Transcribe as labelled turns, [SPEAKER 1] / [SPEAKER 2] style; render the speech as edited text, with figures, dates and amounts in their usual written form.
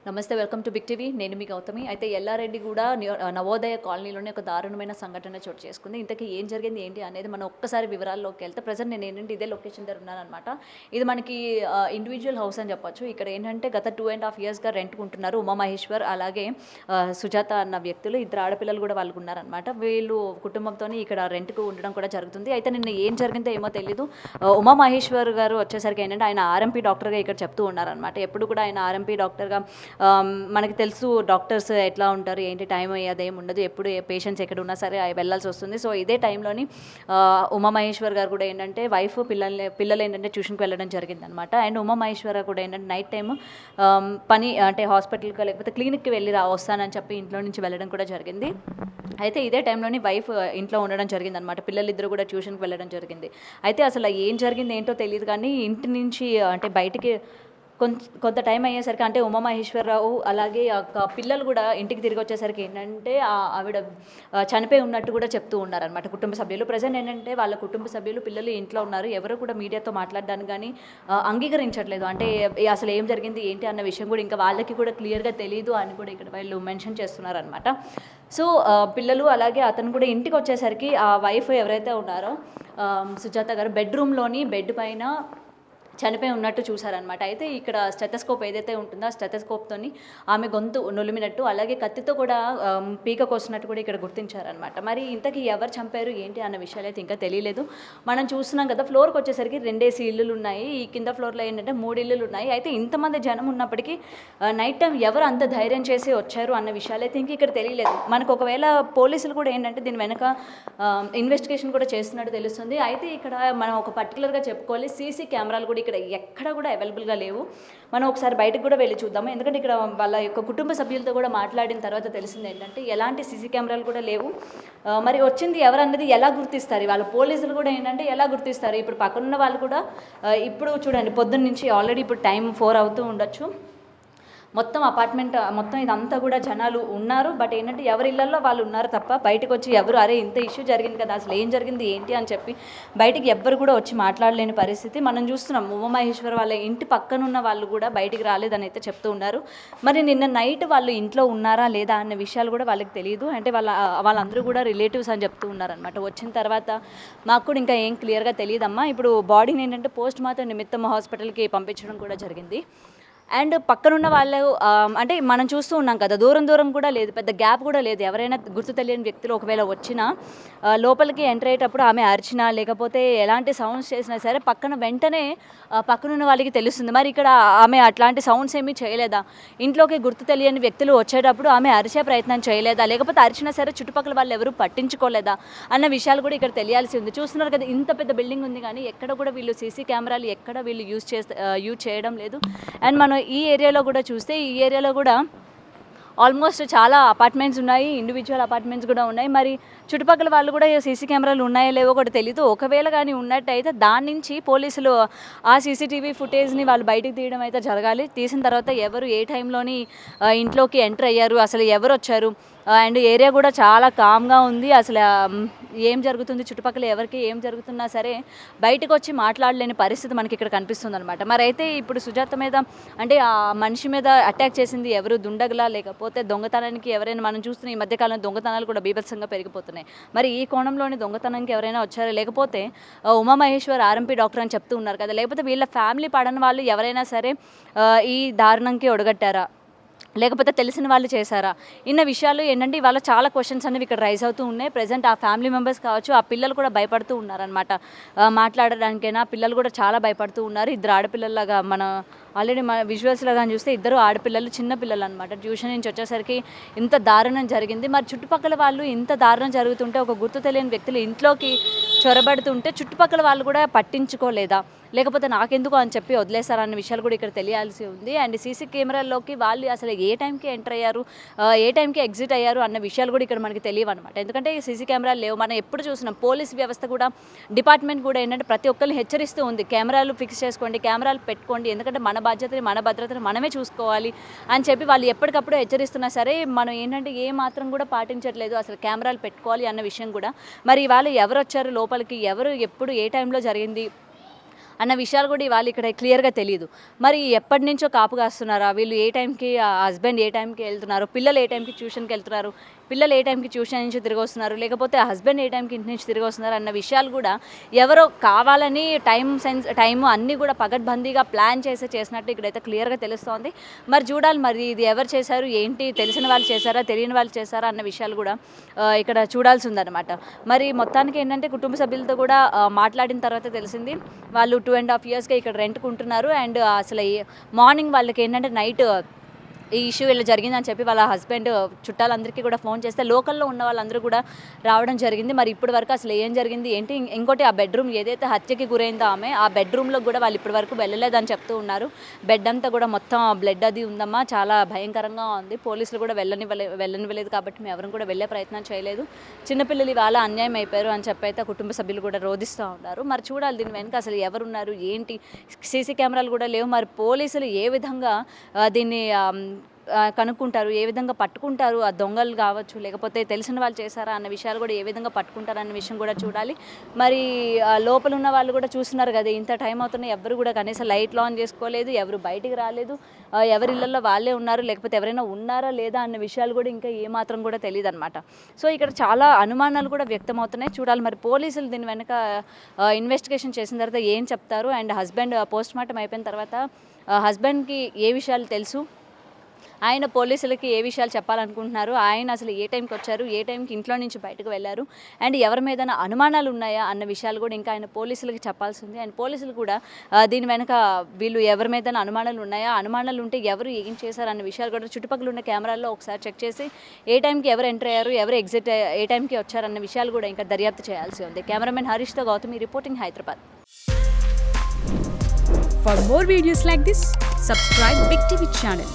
[SPEAKER 1] నమస్తే, welcome to big TV. నేను మీ గౌతమి. అయితే ఎల్లారెడ్డి కూడా నవోదయ కాలనీలోనే ఒక దారుణమైన సంఘటన చోటు చేసుకుంది. ఇంతకీ ఏం జరిగింది ఏంటి అనేది మనం ఒక్కసారి వివరాల్లోకి వెళ్తే, ప్రజెంట్ నేను ఏంటంటే ఇదే లొకేషన్ దగ్గర ఉన్నానమాట. ఇది మనకి ఇండివిజువల్ హౌస్ అని చెప్పొచ్చు. ఇక్కడ ఏంటంటే గత 2.5 ఇయర్స్గా రెంట్కుంటున్నారు ఉమామహేశ్వర్, అలాగే సుజాత అన్న వ్యక్తులు. ఇద్దరు ఆడపిల్లలు కూడా వాళ్ళకు ఉన్నారనమాట. వీళ్ళు కుటుంబంతో ఇక్కడ రెంట్కు ఉండడం కూడా జరుగుతుంది. అయితే నిన్న ఏం జరిగిందో ఏమో తెలీదు. ఉమామహేశ్వర్ గారు వచ్చేసరికి ఏంటంటే ఆయన ఆర్ఎంపీ డాక్టర్గా ఇక్కడ చెప్తూ ఉన్నారనమాట. ఎప్పుడు కూడా ఆయన ఆర్ఎంపీ డాక్టర్గా మనకి తెలుసు డాక్టర్స్ ఎట్లా ఉంటారు ఏంటి, టైం అయ్యేదేం ఉండదు, ఎప్పుడు పేషెంట్స్ ఎక్కడ ఉన్నా సరే వెళ్ళాల్సి వస్తుంది. సో ఇదే టైంలోని ఉమామహేశ్వర్ గారు కూడా ఏంటంటే వైఫ్ పిల్లలు ఏంటంటే ట్యూషన్కి వెళ్ళడం జరిగిందనమాట. అండ్ ఉమామహేశ్వర్ కూడా ఏంటంటే నైట్ టైం పని అంటే హాస్పిటల్కి లేకపోతే క్లినిక్కి వెళ్ళి వస్తానని చెప్పి ఇంట్లో నుంచి వెళ్ళడం కూడా జరిగింది. అయితే ఇదే టైంలోని వైఫ్ ఇంట్లో ఉండడం జరిగిందనమాట. పిల్లలిద్దరూ కూడా ట్యూషన్కి వెళ్ళడం జరిగింది. అయితే అసలు ఏం జరిగింది ఏంటో తెలియదు, కానీ ఇంటి నుంచి అంటే బయటికి కొంత టైం అయ్యేసరికి అంటే ఉమామహేశ్వరరావు అలాగే పిల్లలు కూడా ఇంటికి తిరిగి వచ్చేసరికి ఏంటంటే ఆవిడ చనిపోయి ఉన్నట్టు కూడా చెప్తూ ఉన్నారనమాట కుటుంబ సభ్యులు. ప్రజెంట్ ఏంటంటే వాళ్ళ కుటుంబ సభ్యులు పిల్లలు ఇంట్లో ఉన్నారు, ఎవరు కూడా మీడియాతో మాట్లాడడానికి కానీ అంగీకరించట్లేదు. అంటే అసలు ఏం జరిగింది ఏంటి అన్న విషయం కూడా ఇంకా వాళ్ళకి కూడా క్లియర్గా తెలియదు అని కూడా ఇక్కడ వాళ్ళు మెన్షన్ చేస్తున్నారనమాట. సో పిల్లలు అలాగే అతను కూడా ఇంటికి వచ్చేసరికి ఆ వైఫ్ ఎవరైతే ఉన్నారో సుజాత గారు బెడ్రూమ్లోని బెడ్ పైన చనిపోయి ఉన్నట్టు చూసారనమాట. అయితే ఇక్కడ స్టెథోస్కోప్ ఏదైతే ఉంటుందో ఆ స్టెథోస్కోప్తో ఆమె గొంతు నులిమినట్టు, అలాగే కత్తితో కూడా పీక కోసినట్టు కూడా ఇక్కడ గుర్తించారనమాట. మరి ఇంతకీ ఎవరు చంపారు ఏంటి అన్న విషయాలు అయితే ఇంకా తెలియలేదు. మనం చూస్తున్నాం కదా, ఫ్లోర్కి వచ్చేసరికి 2 ఇల్లులు ఉన్నాయి, ఈ కింద ఫ్లోర్లో ఏంటంటే 3 ఇల్లులు ఉన్నాయి. అయితే ఇంతమంది జనం ఉన్నప్పటికీ నైట్ టైం ఎవరు అంత ధైర్యం చేసి వచ్చారు అన్న విషయాలు అయితే ఇంక ఇక్కడ తెలియలేదు. మనకు ఒకవేళ పోలీసులు కూడా ఏంటంటే దీని వెనక ఇన్వెస్టిగేషన్ కూడా చేస్తున్నట్టు తెలుస్తుంది. అయితే ఇక్కడ మనం ఒక పర్టికులర్గా చెప్పుకోవాలి, సీసీ కెమెరాలు కూడా ఇక్కడ ఎక్కడ కూడా అవైలబుల్గా లేవు. మనం ఒకసారి బయటకు కూడా వెళ్ళి చూద్దాము, ఎందుకంటే ఇక్కడ వాళ్ళ యొక్క కుటుంబ సభ్యులతో కూడా మాట్లాడిన తర్వాత తెలిసింది ఏంటంటే ఎలాంటి సీసీ కెమెరాలు కూడా లేవు. మరి వచ్చింది ఎవరన్నది ఎలా గుర్తిస్తారు, వాళ్ళ పోలీసులు కూడా ఏంటంటే ఎలా గుర్తిస్తారు. ఇప్పుడు పక్కనున్న వాళ్ళు కూడా ఇప్పుడు చూడండి, పొద్దున్న నుంచి ఆల్రెడీ ఇప్పుడు టైం 4 అవుతూ ఉండొచ్చు. మొత్తం అపార్ట్మెంట్ మొత్తం ఇదంతా కూడా జనాలు ఉన్నారు. బట్ ఏంటంటే ఎవరి ఇళ్లలో వాళ్ళు ఉన్నారు తప్ప బయటకు వచ్చి ఎవరు అరే ఇంత ఇష్యూ జరిగింది కదా, అసలు ఏం జరిగింది ఏంటి అని చెప్పి బయటికి ఎవ్వరు కూడా వచ్చి మాట్లాడలేని పరిస్థితి మనం చూస్తున్నాం. ఉమామహేశ్వర్ వాళ్ళ ఇంటి పక్కనున్న వాళ్ళు కూడా బయటికి రాలేదని అయితే చెప్తూ ఉన్నారు. మరి నిన్న నైట్ వాళ్ళు ఇంట్లో ఉన్నారా లేదా అన్న విషయాలు కూడా వాళ్ళకి తెలియదు. అంటే వాళ్ళందరూ కూడా రిలేటివ్స్ అని చెప్తూ ఉన్నారనమాట. వచ్చిన తర్వాత మాకు కూడా ఇంకా ఏం క్లియర్గా తెలియదమ్మా. ఇప్పుడు బాడీని ఏంటంటే పోస్ట్ మార్టం నిమిత్తం హాస్పిటల్కి పంపించడం కూడా జరిగింది. అండ్ పక్కనున్న వాళ్ళు అంటే మనం చూస్తూ ఉన్నాం కదా, దూరం కూడా లేదు, పెద్ద గ్యాప్ కూడా లేదు. ఎవరైనా గుర్తు తెలియని వ్యక్తులు ఒకవేళ వచ్చినా లోపలికి ఎంటర్ అయ్యేటప్పుడు ఆమె అరిచినా లేకపోతే ఎలాంటి సౌండ్స్ చేసినా సరే పక్కన వెంటనే పక్కనున్న వాళ్ళకి తెలుస్తుంది. మరి ఇక్కడ ఆమె అట్లాంటి సౌండ్స్ ఏమీ చేయలేదా? ఇంట్లోకి గుర్తు తెలియని వ్యక్తులు వచ్చేటప్పుడు ఆమె అరిచే ప్రయత్నం చేయలేదా? లేకపోతే అరిచినా సరే చుట్టుపక్కల వాళ్ళు ఎవరు పట్టించుకోలేదా అన్న విషయాలు కూడా ఇక్కడ తెలియాల్సి ఉంది. చూస్తున్నారు కదా, ఇంత పెద్ద బిల్డింగ్ ఉంది కానీ ఎక్కడ కూడా వీళ్ళు సీసీ కెమెరాలు ఎక్కడ వీళ్ళు యూజ్ చేయడం లేదు. అండ్ మనం ఈ ఏరియాలో కూడా చూస్తే ఈ ఏరియాలో కూడా ఆల్మోస్ట్ చాలా అపార్ట్మెంట్స్ ఉన్నాయి, ఇండివిజువల్ అపార్ట్మెంట్స్ కూడా ఉన్నాయి. మరి చుట్టుపక్కల వాళ్ళు కూడా సీసీ కెమెరాలు ఉన్నాయో లేవో కూడా తెలీదు. ఒకవేళ కానీ ఉన్నట్టయితే దాని నుంచి పోలీసులు ఆ సీసీటీవీ ఫుటేజ్ని వాళ్ళు బయటకు తీయడం అయితే జరగాలి. తీసిన తర్వాత ఎవరు ఏ టైంలోని ఇంట్లోకి ఎంటర్ అయ్యారు, అసలు ఎవరు వచ్చారు. అండ్ ఏరియా కూడా చాలా కామ్గా ఉంది. అసలు ఏం జరుగుతుంది, చుట్టుపక్కల ఎవరికి ఏం జరుగుతున్నా సరే బయటకు వచ్చి మాట్లాడలేని పరిస్థితి మనకి ఇక్కడ కనిపిస్తుంది అనమాట. మరి అయితే ఇప్పుడు సుజాత మీద అంటే ఆ మనిషి మీద అటాక్ చేసింది ఎవరు, దుండగులా లేకపోతే దొంగతనానికి ఎవరైనా? మనం చూస్తున్న ఈ మధ్యకాలంలో దొంగతనాలు కూడా బీభత్సంగా పెరిగిపోతున్నాయి. మరి ఈ కోణంలోని దొంగతనానికి ఎవరైనా వచ్చారా, లేకపోతే ఉమామహేశ్వర్ ఆర్ఎంపీ డాక్టర్ అని చెప్తూ ఉన్నారు కదా, లేకపోతే వీళ్ళ ఫ్యామిలీ పడని వాళ్ళు ఎవరైనా సరే ఈ దారుణంకి ఒడగట్టారా, లేకపోతే తెలిసిన వాళ్ళు చేశారా? ఇన్న విషయాలు ఏంటంటే ఇవాళ చాలా క్వశ్చన్స్ అనేవి ఇక్కడ రైజ్ అవుతూ ఉన్నాయి. ప్రజెంట్ ఆ ఫ్యామిలీ మెంబర్స్ కావచ్చు, ఆ పిల్లలు కూడా భయపడుతూ ఉన్నారనమాట. మాట్లాడడానికైనా పిల్లలు కూడా చాలా భయపడుతూ ఉన్నారు. ఇద్దరు ఆడపిల్లలాగా మన ఆల్రెడీ మన విజువల్స్లో కానీ చూస్తే ఇద్దరు ఆడపిల్లలు, చిన్న పిల్లలు అనమాట. ట్యూషన్ నుంచి వచ్చేసరికి ఇంత దారుణం జరిగింది. మరి చుట్టుపక్కల వాళ్ళు ఇంత దారుణం జరుగుతుంటే ఒక గుర్తు తెలియని వ్యక్తులు ఇంట్లోకి చొరబడుతుంటే చుట్టుపక్కల వాళ్ళు కూడా పట్టించుకోలేదా, లేకపోతే నాకెందుకు అని చెప్పి వదిలేస్తారన్న విషయాలు కూడా ఇక్కడ తెలియాల్సి ఉంది. అండ్ సీసీ కెమెరాల్లోకి వాళ్ళు అసలు ఏ టైంకి ఎంటర్ అయ్యారు, ఏ టైంకి ఎగ్జిట్ అయ్యారు అన్న విషయాలు కూడా ఇక్కడ మనకి తెలియవు అనమాట. ఎందుకంటే సీసీ కెమెరాలు లేవు. మనం ఎప్పుడు చూసినాం పోలీస్ వ్యవస్థ కూడా, డిపార్ట్మెంట్ కూడా ఏంటంటే ప్రతి ఒక్కరిని హెచ్చరిస్తూ ఉంది, కెమెరాలు ఫిక్స్ చేసుకోండి, కెమెరాలు పెట్టుకోండి, ఎందుకంటే మన బాధ్యతని మన భద్రతని మనమే చూసుకోవాలి అని చెప్పి వాళ్ళు ఎప్పటికప్పుడు హెచ్చరిస్తున్నా సరే మనం ఏంటంటే ఏ మాత్రం కూడా పాటించట్లేదు అసలు కెమెరాలు పెట్టుకోవాలి అన్న విషయం కూడా. మరి వాళ్ళు ఎవరు వచ్చారు లోపలికి, ఎవరు ఎప్పుడు ఏ టైంలో జరిగింది అన్న విషయాలు కూడా ఇవాళ ఇక్కడ క్లియర్గా తెలియదు. మరి ఎప్పటి నుంచో కాపు కాస్తున్నారా వీళ్ళు, ఏ టైంకి హస్బెండ్ ఏ టైంకి వెళ్తున్నారు, పిల్లలు ఏ టైంకి ట్యూషన్కి వెళ్తున్నారు, పిల్లలు ఏ టైంకి ట్యూషన్ నుంచి తిరిగి వస్తున్నారు, లేకపోతే హస్బెండ్ ఏ టైంకి ఇంటి నుంచి తిరిగి వస్తున్నారు అన్న విషయాలు కూడా ఎవరో కావాలని టైము అన్నీ కూడా పగడ్బందీగా ప్లాన్ చేసినట్టు ఇక్కడైతే క్లియర్గా తెలుస్తోంది. మరి చూడాలి మరి ఇది ఎవరు చేశారు ఏంటి, తెలిసిన వాళ్ళు చేశారా తెలియని వాళ్ళు చేశారా అన్న విషయాలు కూడా ఇక్కడ చూడాల్సి ఉందన్నమాట. మరి మొత్తానికి ఏంటంటే కుటుంబ సభ్యులతో కూడా మాట్లాడిన తర్వాత తెలిసింది వాళ్ళు 2.5 yearsగా ఇక్కడ రెంట్కు ఉంటున్నారు. అండ్ అసలు మార్నింగ్ వాళ్ళకి ఏంటంటే నైట్ ఈ ఇష్యూ ఇలా జరిగిందని చెప్పి వాళ్ళ హస్బెండ్ చుట్టాలందరికీ కూడా ఫోన్ చేస్తే లోకల్లో ఉన్న వాళ్ళందరూ కూడా రావడం జరిగింది. మరి ఇప్పటి వరకు అసలు ఏం జరిగింది ఏంటి, ఇంకోటి ఆ బెడ్రూమ్ ఏదైతే హత్యకి గురైందో ఆమె, ఆ బెడ్రూమ్లో కూడా వాళ్ళు ఇప్పటి వరకు వెళ్ళలేదని చెప్తూ ఉన్నారు. బెడ్ అంతా కూడా మొత్తం బ్లడ్ అది ఉందమ్మా, చాలా భయంకరంగా ఉంది, పోలీసులు కూడా వెళ్ళనివ్వలేదు కాబట్టి మేము ఎవరు కూడా వెళ్ళే ప్రయత్నం చేయలేదు, చిన్నపిల్లలు ఇవాళ అన్యాయం అయిపోయారు అని చెప్పి అయితే కుటుంబ సభ్యులు కూడా రోధిస్తూ ఉన్నారు. మరి చూడాలి దీని వెనుక అసలు ఎవరున్నారు ఏంటి, సీసీ కెమెరాలు కూడా లేవు. మరి పోలీసులు ఏ విధంగా దీన్ని కనుక్కుంటారు, ఏ విధంగా పట్టుకుంటారు, ఆ దొంగలు కావచ్చు లేకపోతే తెలిసిన వాళ్ళు చేశారా అన్న విషయాలు కూడా ఏ విధంగా పట్టుకుంటారు అన్న విషయం కూడా చూడాలి. మరి లోపల ఉన్న వాళ్ళు కూడా చూస్తున్నారు కదా, ఇంత టైం అవుతున్నా ఎవరు కూడా కనీసం లైట్లు ఆన్ చేసుకోలేదు, ఎవరు బయటికి రాలేదు, ఎవరి ఇళ్లలో వాళ్ళే ఉన్నారు, లేకపోతే ఎవరైనా ఉన్నారా లేదా అన్న విషయాలు కూడా ఇంకా ఏమాత్రం కూడా తెలియదు అనమాట. సో ఇక్కడ చాలా అనుమానాలు కూడా వ్యక్తమవుతున్నాయి. చూడాలి మరి పోలీసులు దీని వెనక ఇన్వెస్టిగేషన్ చేసిన తర్వాత ఏం చెప్తారు. అండ్ హస్బెండ్ పోస్ట్ మార్టం అయిపోయిన తర్వాత హస్బెండ్కి ఏ విషయాలు తెలుసు, ఆయన పోలీసులకి ఏ విషయాలు చెప్పాలనుకుంటున్నారు, ఆయన అసలు ఏ టైంకి వచ్చారు, ఏ టైంకి ఇంట్లో నుంచి బయటకు వెళ్ళారు, అండ్ ఎవరి మీద అనుమానాలు ఉన్నాయా అన్న విషయాలు కూడా ఇంకా ఆయన పోలీసులకి చెప్పాల్సి ఉంది. అండ్ పోలీసులు కూడా దీని వెనక వీళ్ళు ఎవరి మీద అనుమానాలు ఉన్నాయా, అనుమానాలు ఉంటే ఎవరు ఏం చేశారు అన్న విషయాలు కూడా చుట్టుపక్కల ఉన్న కెమెరాల్లో ఒకసారి చెక్ చేసి ఏ టైంకి ఎవరు ఎంటర్ అయ్యారు, ఎవరు ఎగ్జిట్ ఏ టైంకి వచ్చారు అన్న విషయాలు కూడా ఇంకా దర్యాప్తు చేయాల్సి ఉంది. కెమెరామెన్ హరీష్తో Gautami reporting, Hyderabad.
[SPEAKER 2] For more videos like this, subscribe Big TV channel.